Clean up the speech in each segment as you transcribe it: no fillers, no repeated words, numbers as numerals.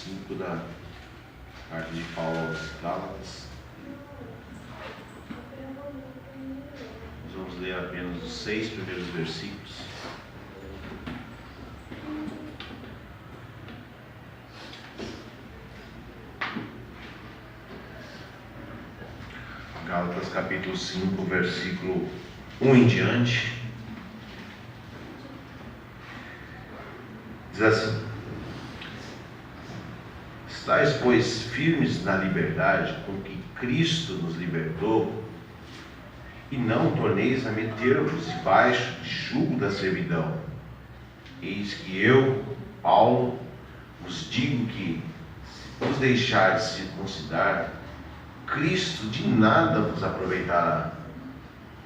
5 da carta de Paulo aos Gálatas. Nós vamos ler apenas os 6 primeiros versículos. Gálatas capítulo 5, versículo 1 em diante. Diz assim: estais, pois, firmes na liberdade com que Cristo nos libertou, e não torneis a meter-vos debaixo de jugo da servidão. Eis que eu, Paulo, vos digo que, se vos deixardes circuncidar, Cristo de nada vos aproveitará.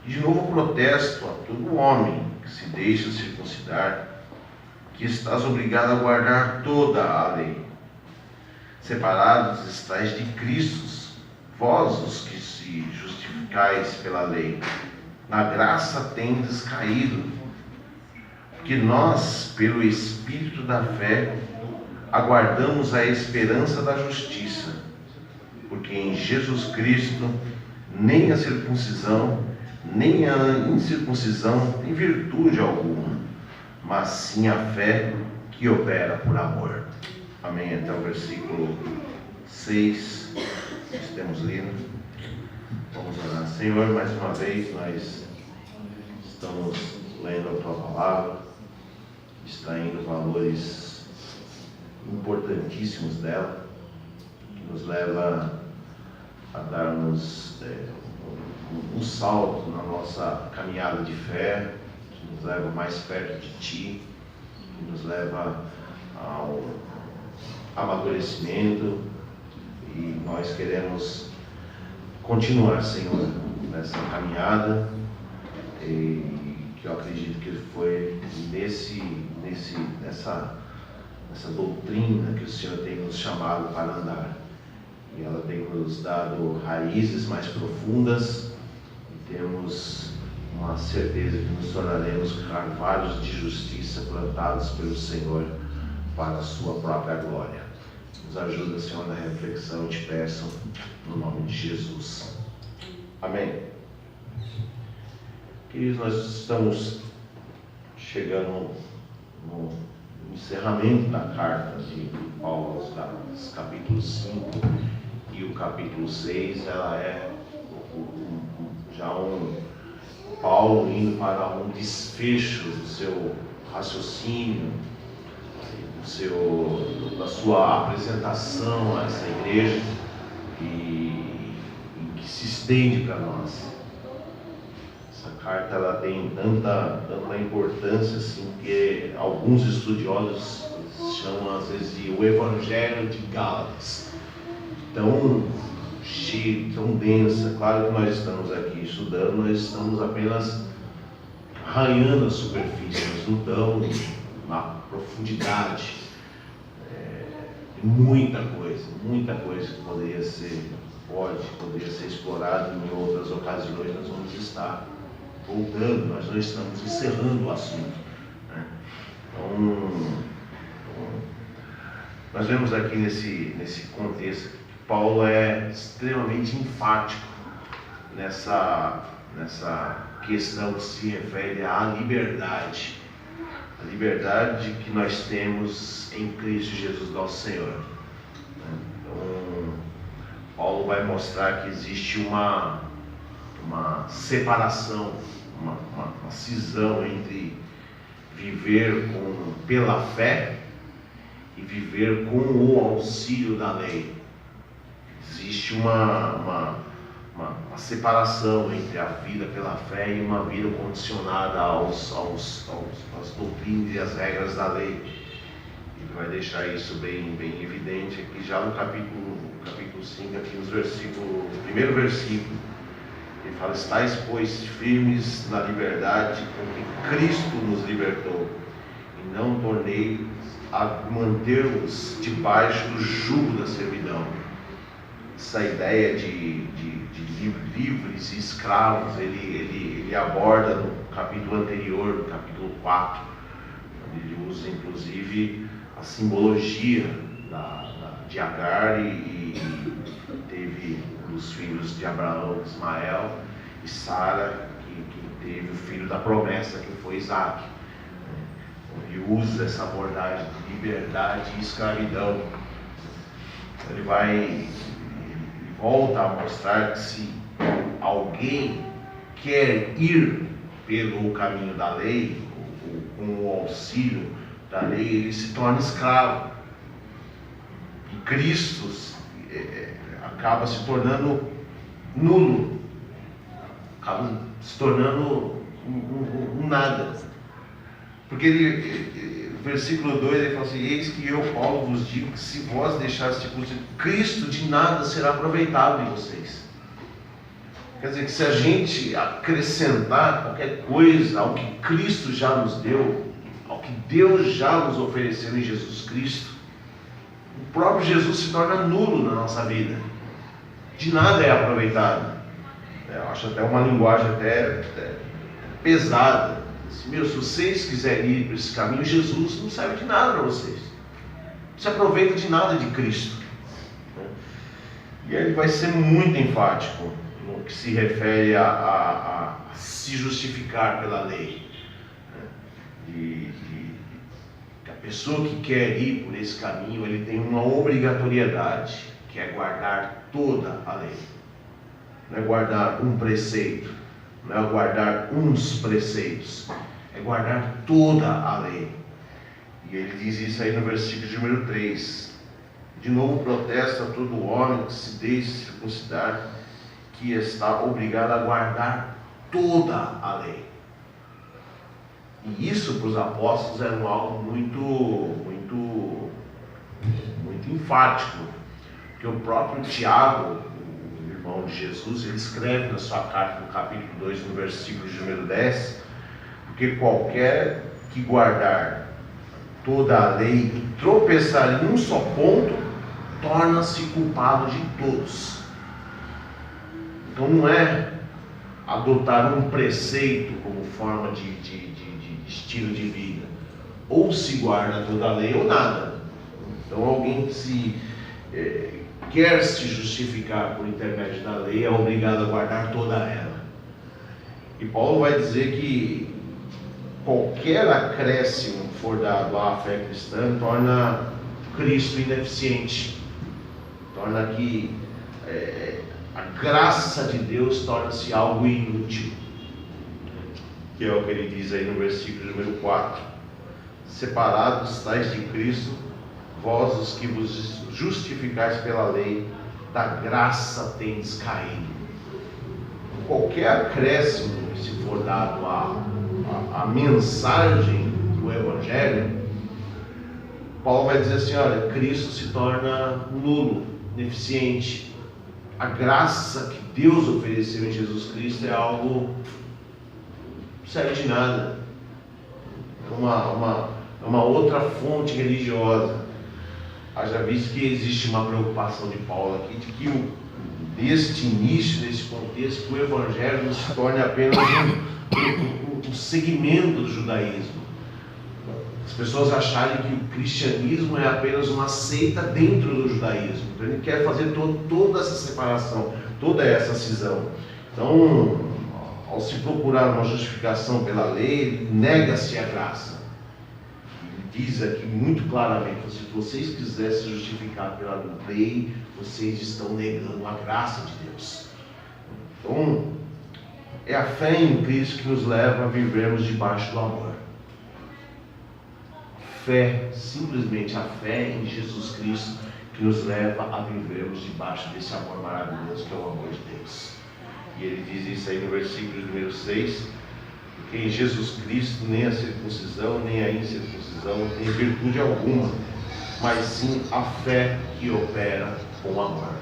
E de novo protesto a todo homem que se deixa circuncidar, que estás obrigado a guardar toda a lei. Separados estáis de Cristo, vós os que se justificais pela lei, na graça tendes caído, porque nós, pelo Espírito da fé, aguardamos a esperança da justiça, porque em Jesus Cristo nem a circuncisão, nem a incircuncisão tem virtude alguma, mas sim a fé que opera por amor. Amém. Até o versículo 6, nós temos lido. Vamos orar. Senhor, mais uma vez nós estamos lendo a Tua Palavra, extraindo valores importantíssimos dela, que nos leva a darmos um salto na nossa caminhada de fé, que nos leva mais perto de Ti, que nos leva ao amadurecimento, e nós queremos continuar, Senhor, nessa caminhada, e que eu acredito que foi nessa doutrina que o Senhor tem nos chamado para andar, e ela tem nos dado raízes mais profundas, e temos uma certeza que nos tornaremos carvalhos de justiça plantados pelo Senhor para a sua própria glória. Nos ajuda, Senhor, na reflexão, te peço, no nome de Jesus. Amém. Queridos, nós estamos chegando no encerramento da carta de Paulo aos Gálatas, capítulo 5 e o capítulo 6, ela é já Paulo indo para um desfecho do seu raciocínio, da sua apresentação a essa igreja, e que se estende para nós. Essa carta ela tem tanta importância assim, que alguns estudiosos chamam às vezes de o Evangelho de Gálatas, tão cheio, tão densa. Claro que nós estamos aqui estudando, nós estamos apenas arranhando a superfície, nós não estamos na profundidade. Muita coisa que poderia ser explorada em outras ocasiões. Nós vamos estar voltando, nós não estamos encerrando o assunto, né? Então, nós vemos aqui nesse contexto que Paulo é extremamente enfático nessa questão que se refere à liberdade. A liberdade que nós temos em Cristo Jesus nosso Senhor. Então, Paulo vai mostrar que existe uma separação, uma cisão entre viver pela fé e viver com o auxílio da lei. Existe uma separação entre a vida pela fé e uma vida condicionada às doutrinas e às regras da lei. Ele vai deixar isso bem evidente aqui já no capítulo 5, aqui no primeiro versículo. Ele fala: estais, pois, firmes na liberdade com que Cristo nos libertou, e não tornei a manter-vos debaixo do jugo da servidão. Essa ideia de livres e escravos, ele aborda no capítulo anterior, no capítulo 4, onde ele usa inclusive a simbologia de Agar e teve os filhos de Abraão, Ismael e Sara, que teve o filho da promessa, que foi Isaac. E usa essa abordagem de liberdade e escravidão. Ele volta a mostrar que se alguém quer ir pelo caminho da lei, ou com o auxílio da lei, ele se torna escravo. E Cristo acaba se tornando nulo, acaba se tornando um nada. Porque versículo 2, ele fala assim: eis que eu, Paulo, vos digo que se vós deixares circuncidar, Cristo de nada será aproveitado em vocês. Quer dizer que se a gente acrescentar qualquer coisa ao que Cristo já nos deu, ao que Deus já nos ofereceu em Jesus Cristo, o próprio Jesus se torna nulo na nossa vida. De nada é aproveitado. Eu acho até uma linguagem até pesada. Se vocês quiserem ir por esse caminho, Jesus não serve de nada para vocês. Não se aproveita de nada de Cristo. E ele vai ser muito enfático no que se refere a se justificar pela lei. A pessoa que quer ir por esse caminho, ele tem uma obrigatoriedade, que é guardar toda a lei. Não é guardar um preceito, não é guardar uns preceitos, é guardar toda a lei. E ele diz isso aí no versículo de número 3. De novo protesta todo homem que se deixe circuncidar, que está obrigado a guardar toda a lei. E isso para os apóstolos era algo muito enfático, porque o próprio Tiago, o irmão de Jesus, ele escreve na sua carta, no capítulo 2, no versículo de número 10, porque qualquer que guardar toda a lei e tropeçar em um só ponto, torna-se culpado de todos. Então não é adotar um preceito como forma de estilo de vida, ou se guarda toda a lei ou nada. Então alguém que quer se justificar por intermédio da lei é obrigado a guardar toda ela. E Paulo vai dizer que qualquer acréscimo que for dado à fé cristã torna Cristo ineficiente, torna que a graça de Deus torna-se algo inútil, que é o que ele diz aí no versículo número 4: separados estáis de Cristo, vós os que vos justificais pela lei, da graça tendes caído. Qualquer acréscimo que se for dado à mensagem do Evangelho, Paulo vai dizer assim: olha, Cristo se torna nulo, ineficiente. A graça que Deus ofereceu em Jesus Cristo é algo não serve de nada. É uma outra fonte religiosa. Haja visto que existe uma preocupação de Paulo aqui, de que neste início, nesse contexto, que o Evangelho não se torne apenas um segmento do judaísmo. As pessoas acharem que o cristianismo é apenas uma seita dentro do judaísmo. Então ele quer fazer toda essa separação, toda essa cisão. Então, ao se procurar uma justificação pela lei, nega-se a graça. Ele diz aqui muito claramente: se vocês quiserem se justificar pela lei, vocês estão negando a graça de Deus. Então, é a fé em Cristo que nos leva a vivermos debaixo do amor. Fé, simplesmente a fé em Jesus Cristo, que nos leva a vivermos debaixo desse amor maravilhoso que é o amor de Deus. E ele diz isso aí no versículo número 6: porque em Jesus Cristo nem a circuncisão nem a incircuncisão tem virtude alguma, mas sim a fé que opera com amor.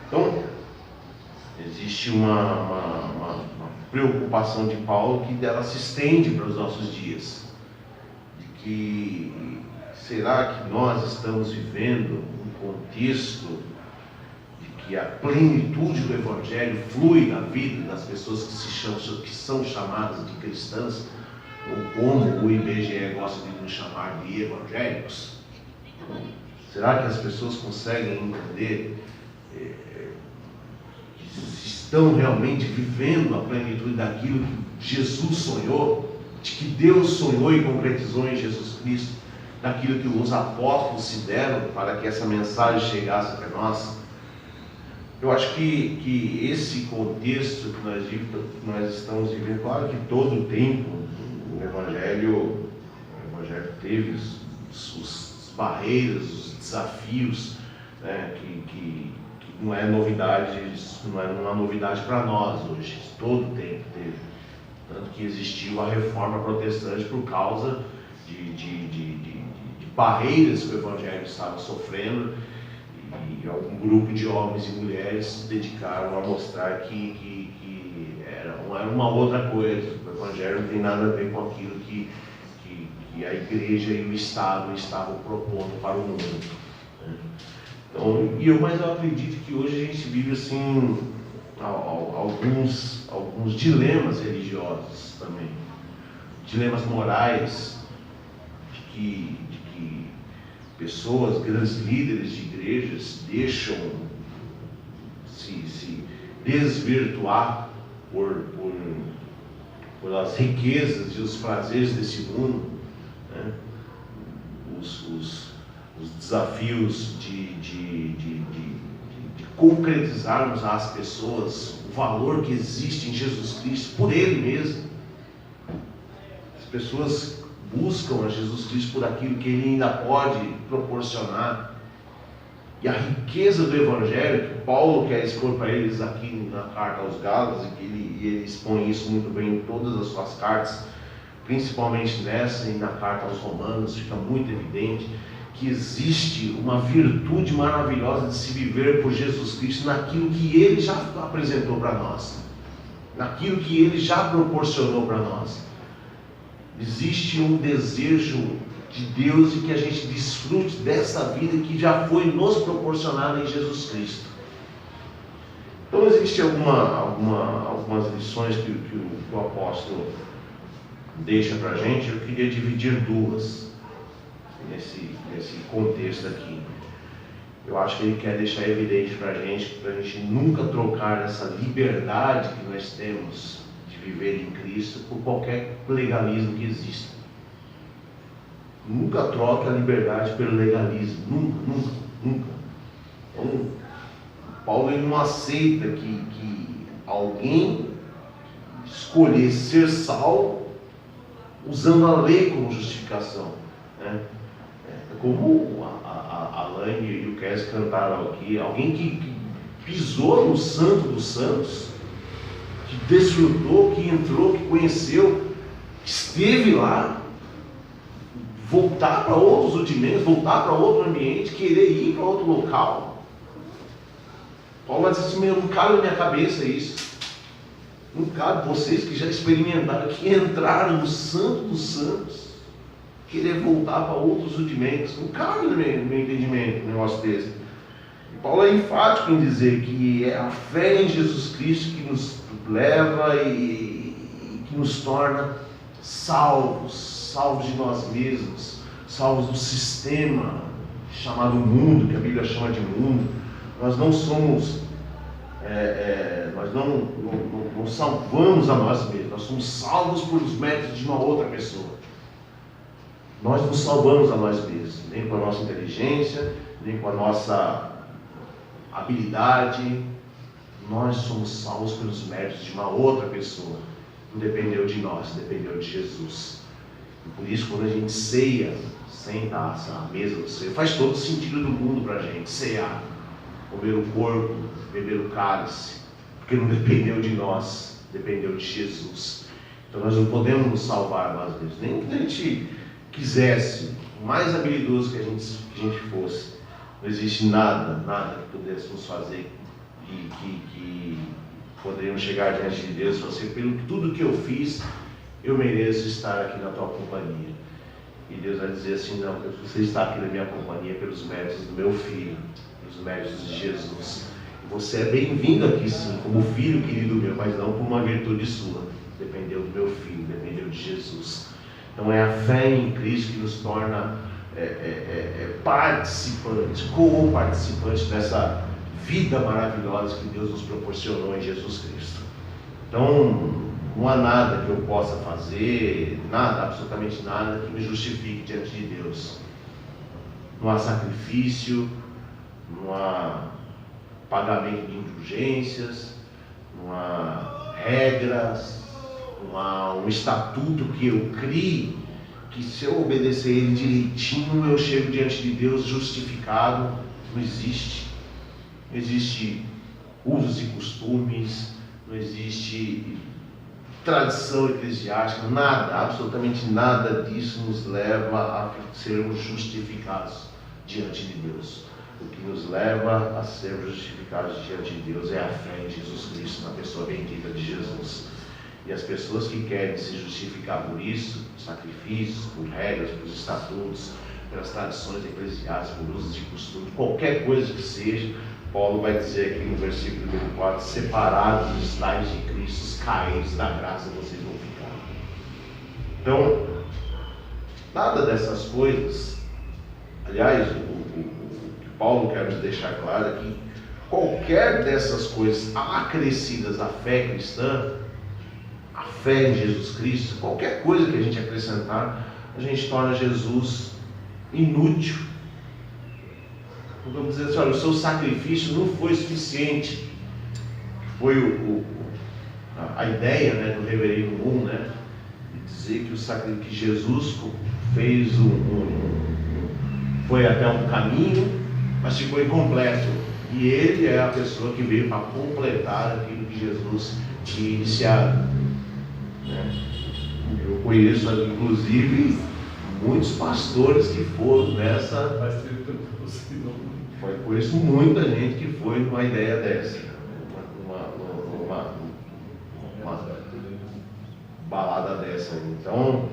Então, existe uma preocupação de Paulo que dela se estende para os nossos dias. Que será que nós estamos vivendo um contexto de que a plenitude do Evangelho flui na vida das pessoas que são chamadas de cristãs, ou como o IBGE gosta de nos chamar de evangélicos? Será que as pessoas conseguem entender que estão realmente vivendo a plenitude daquilo que Jesus sonhou, de que Deus sonhou e concretizou em Jesus Cristo, daquilo que os apóstolos se deram para que essa mensagem chegasse até nós? Eu acho que esse contexto que nós estamos vivendo, claro que todo o tempo o Evangelho teve as barreiras, os desafios, né, que não é novidade, não é uma novidade para nós hoje, todo o tempo teve. Tanto que existiu a reforma protestante por causa de barreiras que o Evangelho estava sofrendo, e algum grupo de homens e mulheres se dedicaram a mostrar que era uma outra coisa. O Evangelho não tem nada a ver com aquilo que a igreja e o Estado estavam propondo para o mundo, né? Então, mas eu acredito que hoje a gente vive assim alguns dilemas religiosos também, dilemas morais, de que pessoas, grandes líderes de igrejas, deixam se desvirtuar por as riquezas e os prazeres desse mundo, né? Os desafios de concretizarmos às pessoas o valor que existe em Jesus Cristo por Ele mesmo. As pessoas buscam a Jesus Cristo por aquilo que Ele ainda pode proporcionar. E a riqueza do Evangelho, que Paulo quer expor para eles aqui na carta aos Gálatas, e ele expõe isso muito bem em todas as suas cartas, principalmente nessa e na carta aos Romanos, fica muito evidente que existe uma virtude maravilhosa de se viver por Jesus Cristo naquilo que Ele já apresentou para nós, naquilo que Ele já proporcionou para nós. Existe um desejo de Deus de que a gente desfrute dessa vida que já foi nos proporcionada em Jesus Cristo. Então existem algumas lições que o apóstolo deixa para a gente. Eu queria dividir duas nesse contexto aqui. Eu acho que ele quer deixar evidente para a gente nunca trocar essa liberdade que nós temos de viver em Cristo por qualquer legalismo que exista. Nunca troque a liberdade pelo legalismo, nunca. Então, Paulo ele não aceita que alguém escolhesse ser salvo usando a lei como justificação, né? Como a Alain e o Kes cantaram aqui, alguém que pisou no Santo dos Santos, que desfrutou, que entrou, que conheceu, que esteve lá, voltar para outros rudimentos, voltar para outro ambiente, querer ir para outro local. Paulo vai dizer assim: não cabe na minha cabeça isso. Não cabe vocês que já experimentaram, que entraram no Santo dos Santos, querer voltar para outros rudimentos. Não cabe no meu entendimento um negócio desse. E Paulo é enfático em dizer que é a fé em Jesus Cristo que nos leva e que nos torna salvos de nós mesmos, salvos do sistema chamado mundo, que a Bíblia chama de mundo. Nós não somos, nós não salvamos a nós mesmos, nós somos salvos por os méritos de uma outra pessoa. Nós não salvamos a nós mesmos, nem com a nossa inteligência, nem com a nossa habilidade. Nós somos salvos pelos méritos de uma outra pessoa. Não dependeu de nós, dependeu de Jesus. E por isso, quando a gente ceia, senta-se à mesa do ceia, faz todo sentido do mundo para a gente cear, comer o corpo, beber o cálice, porque não dependeu de nós, dependeu de Jesus. Então nós não podemos nos salvar nós mesmos, nem que a gente quisesse, o mais habilidoso que a gente fosse. Não existe nada que pudéssemos fazer que poderíamos chegar diante de Deus e falar assim: pelo tudo que eu fiz, eu mereço estar aqui na tua companhia. E Deus vai dizer assim: não, você está aqui na minha companhia pelos méritos do meu filho, pelos méritos de Jesus. E você é bem-vindo aqui sim, como filho querido meu, mas não por uma virtude sua. Dependeu do meu filho, dependeu de Jesus. Então é a fé em Cristo que nos torna participante, co-participante dessa vida maravilhosa que Deus nos proporcionou em Jesus Cristo. Então, não há nada que eu possa fazer, nada, absolutamente nada, que me justifique diante de Deus. Não há sacrifício, não há pagamento de indulgências, não há regras, não há um estatuto que eu crie, que se eu obedecer ele direitinho, eu chego diante de Deus justificado. Não existe. Não existe usos e costumes, não existe tradição eclesiástica, nada, absolutamente nada disso nos leva a sermos justificados diante de Deus. O que nos leva a sermos justificados diante de Deus é a fé em Jesus Cristo, na pessoa bendita de Jesus. E as pessoas que querem se justificar por isso, por sacrifícios, por regras, por estatutos, pelas tradições eclesiásticas, por usos de costume, qualquer coisa que seja, Paulo vai dizer aqui no versículo número 4: separados estáis de Cristo, caídos da graça vocês vão ficar. Então, nada dessas coisas, aliás, o que Paulo quer nos deixar claro é que qualquer dessas coisas acrescidas à fé cristã, a fé em Jesus Cristo, qualquer coisa que a gente acrescentar, a gente torna Jesus inútil. Vamos dizer assim: olha, o seu sacrifício não foi suficiente. Foi a ideia, né, do Reverendo Moon, né, de dizer que Jesus fez foi até um caminho, mas ficou incompleto. E ele é a pessoa que veio para completar aquilo que Jesus tinha iniciado. Eu conheço, inclusive, muitos pastores que foram nessa. Conheço muita gente que foi numa ideia dessa, uma balada dessa. Então,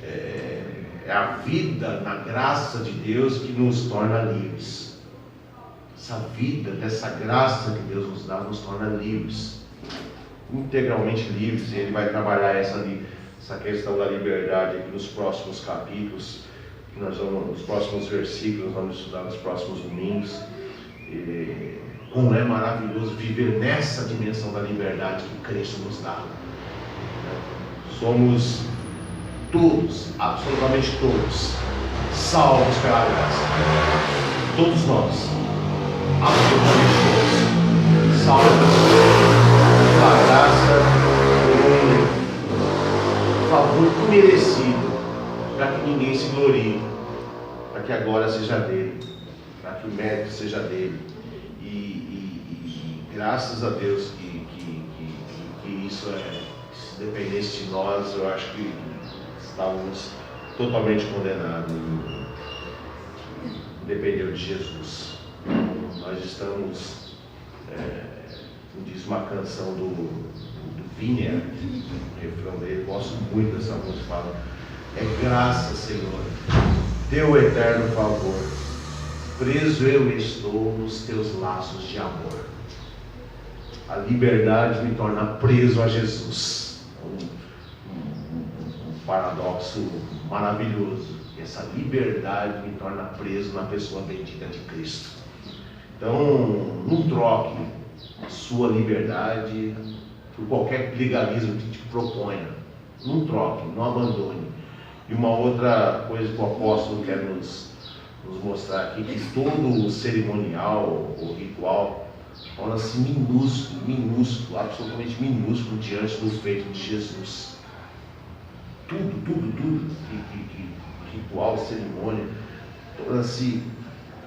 é a vida na graça de Deus que nos torna livres. Essa vida dessa graça que Deus nos dá nos torna livres, integralmente livres. E ele vai trabalhar essa questão da liberdade aqui nos próximos capítulos, que nós vamos, nos próximos versículos, vamos estudar nos próximos domingos. Como é maravilhoso viver nessa dimensão da liberdade que Cristo nos dá. Somos todos, absolutamente todos, salvos pela graça. Todos nós, absolutamente todos, salvos pela graça, por um favor imerecido, para que ninguém se glorie, para que a glória seja dele, para que o mérito seja dele. E graças a Deus que isso se dependesse de nós, eu acho que estávamos totalmente condenados. Dependeu de Jesus. Nós estamos, como diz uma canção do Vinha, o refrão dele, gosto muito dessa música, fala: é graça, Senhor, teu eterno favor, preso eu estou nos teus laços de amor. A liberdade me torna preso a Jesus. Um paradoxo maravilhoso. E essa liberdade me torna preso na pessoa bendita de Cristo. Então, não troque a sua liberdade por qualquer legalismo que te proponha. Não troque, não abandone. E uma outra coisa que o apóstolo quer nos mostrar aqui, que todo o cerimonial ou ritual torna-se minúsculo, absolutamente minúsculo diante do feito de Jesus. Tudo que ritual, cerimônia, torna-se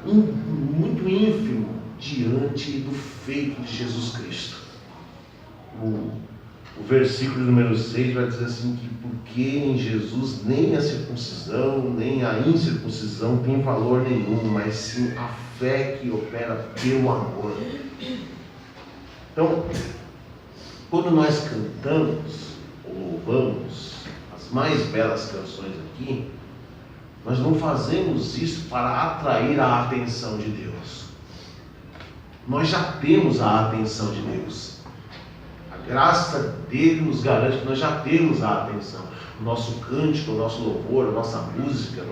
muito ínfimo diante do feito de Jesus Cristo. O versículo número 6 vai dizer assim, que porque em Jesus nem a circuncisão, nem a incircuncisão tem valor nenhum, mas sim a fé que opera pelo amor. Então, quando nós cantamos ou louvamos as mais belas canções aqui, nós não fazemos isso para atrair a atenção de Deus. Nós já temos a atenção de Deus. A graça dele nos garante que nós já temos a atenção. o nosso cântico, o nosso louvor, a nossa música,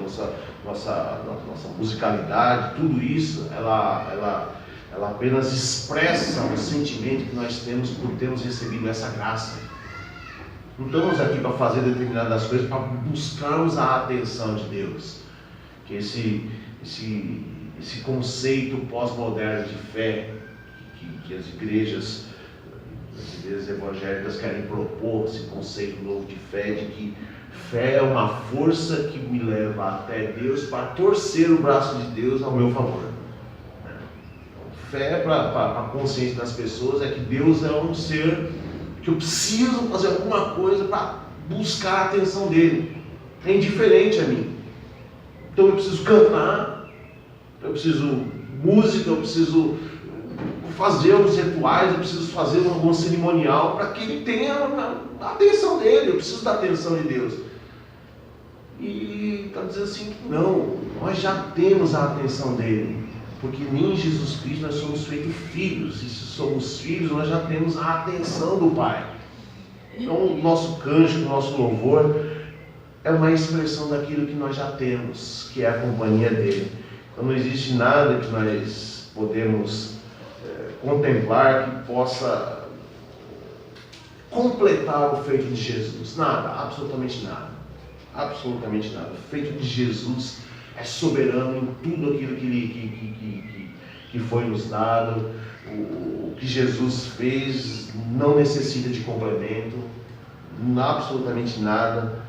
nossa musicalidade, tudo isso, ela apenas expressa o sentimento que nós temos por termos recebido essa graça. Não estamos aqui para fazer determinadas coisas, para buscarmos a atenção de Deus. Que esse conceito pós-moderno de fé, que as igrejas evangélicas querem propor, esse conceito novo de fé, de que fé é uma força que me leva até Deus para torcer o braço de Deus ao meu favor. Fé, para a consciência das pessoas, é que Deus é um ser que eu preciso fazer alguma coisa para buscar a atenção dele. É indiferente a mim. Então eu preciso cantar, eu preciso música, eu preciso fazer uns rituais, eu preciso fazer algum cerimonial para que ele tenha a atenção dele. Eu preciso da atenção de Deus. E está dizendo assim que não, nós já temos a atenção dele. Porque em Jesus Cristo nós somos feitos filhos, e se somos filhos, nós já temos a atenção do Pai. Então o nosso cântico, o nosso louvor é uma expressão daquilo que nós já temos, que é a companhia dele. Então não existe nada que nós podemos contemplar que possa completar o feito de Jesus. Nada, absolutamente nada. Absolutamente nada. O feito de Jesus é soberano em tudo aquilo que foi nos dado. O que Jesus fez não necessita de complemento, absolutamente nada.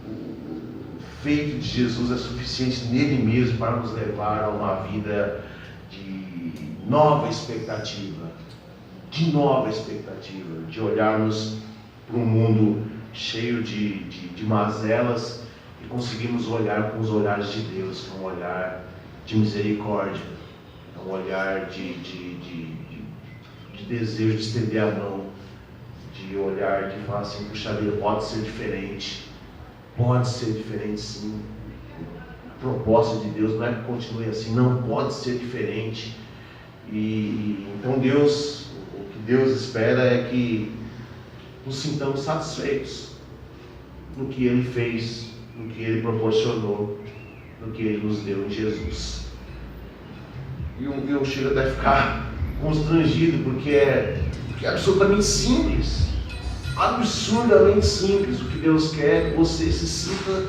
O feito de Jesus é suficiente nele mesmo para nos levar a uma vida de nova expectativa, de olharmos para um mundo cheio de mazelas e conseguimos olhar com os olhares de Deus, que é um olhar de misericórdia, é um olhar de desejo de estender a mão, de olhar de falar assim, puxa vida, pode ser diferente sim. A proposta de Deus não é que continue assim, não, pode ser diferente. E então Deus, o que Deus espera é que nos sintamos satisfeitos no que Ele fez, no que Ele proporcionou, no que Ele nos deu em Jesus. E o Chico deve ficar constrangido, porque é absolutamente simples, absurdamente simples. O que Deus quer é que você se sinta,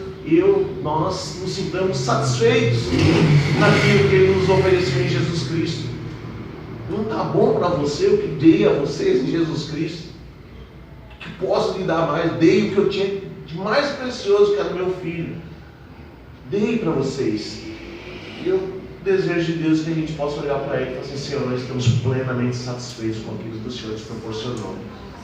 nós nos sintamos satisfeitos naquilo que Ele nos ofereceu em Jesus Cristo. Não está bom para você o que dei a vocês em Jesus Cristo? Que posso lhe dar mais? Dei o que eu tinha de mais precioso, que era o meu filho. Dei para vocês. E eu desejo de Deus que a gente possa olhar para Ele e falar assim, Senhor, nós estamos plenamente satisfeitos com aquilo que o Senhor nos proporcionou,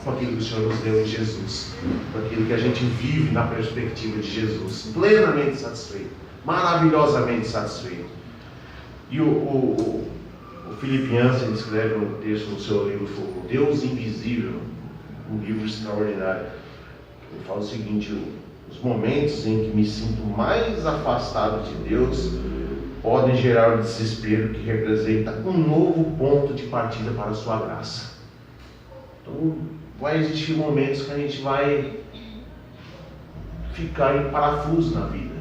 com aquilo que o Senhor nos deu em Jesus, com aquilo que a gente vive na perspectiva de Jesus. Plenamente satisfeito, maravilhosamente satisfeito. E o Philip Yancey escreve um texto no seu livro, O Deus Invisível, um livro extraordinário. Ele fala o seguinte: os momentos em que me sinto mais afastado de Deus podem gerar um desespero que representa um novo ponto de partida para a sua graça. Então, vai existir momentos que a gente vai ficar em parafuso na vida,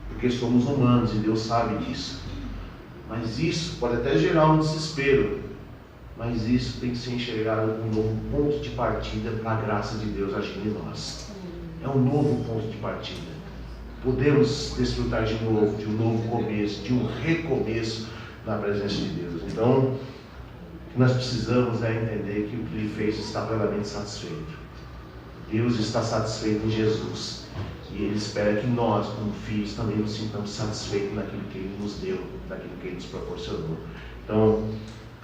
porque somos humanos e Deus sabe disso. Mas isso pode até gerar um desespero, mas isso tem que ser enxergado como um novo ponto de partida para a graça de Deus agindo em nós. É um novo ponto de partida. Podemos desfrutar de novo, de um novo começo, de um recomeço na presença de Deus. Então, o que nós precisamos é entender que o que Ele fez está plenamente satisfeito. Deus está satisfeito em Jesus. E Ele espera que nós, como filhos, também nos sintamos satisfeitos naquilo que Ele nos deu, naquilo que Ele nos proporcionou. Então,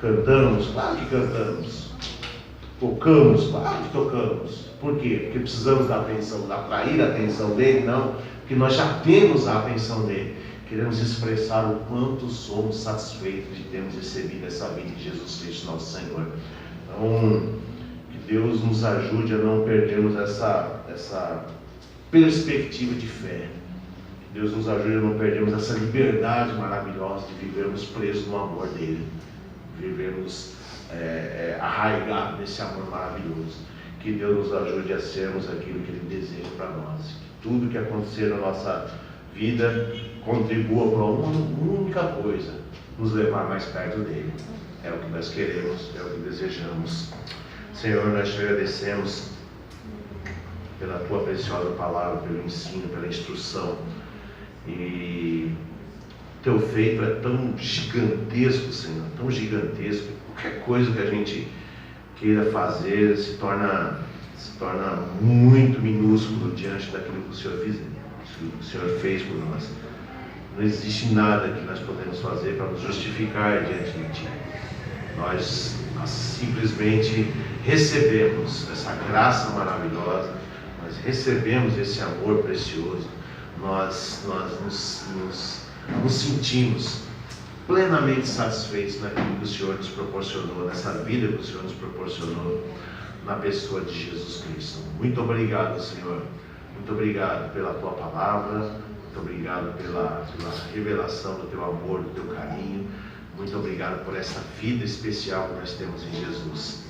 cantamos, claro que cantamos. Tocamos, claro que tocamos. Por quê? Porque precisamos da atenção, atrair a atenção dEle? Não, porque nós já temos a atenção dEle. Queremos expressar o quanto somos satisfeitos de termos recebido essa vida de Jesus Cristo, nosso Senhor. Então, que Deus nos ajude a não perdermos essa perspectiva de fé. Que Deus nos ajude a não perdermos essa liberdade maravilhosa de vivermos presos no amor dEle. Vivermos arraigados nesse amor maravilhoso. que Deus nos ajude a sermos aquilo que Ele deseja para nós. Que tudo que acontecer na nossa vida contribua para uma única coisa: nos levar mais perto dEle. É o que nós queremos, é o que desejamos. Senhor, nós te agradecemos pela Tua preciosa palavra, pelo ensino, pela instrução. E Teu feito é tão gigantesco, Senhor, tão gigantesco. Qualquer coisa que a gente queira fazer se torna muito minúsculo diante daquilo que o Senhor fez por nós. Não existe nada que nós podemos fazer para nos justificar diante de Ti. Nós simplesmente recebemos essa graça maravilhosa, nós recebemos esse amor precioso, nós nos sentimos plenamente satisfeitos naquilo que o Senhor nos proporcionou, nessa vida que o Senhor nos proporcionou na pessoa de Jesus Cristo. Muito obrigado, Senhor. Muito obrigado pela Tua palavra, muito obrigado pela revelação do Teu amor, do Teu carinho. Muito obrigado por essa vida especial que nós temos em Jesus.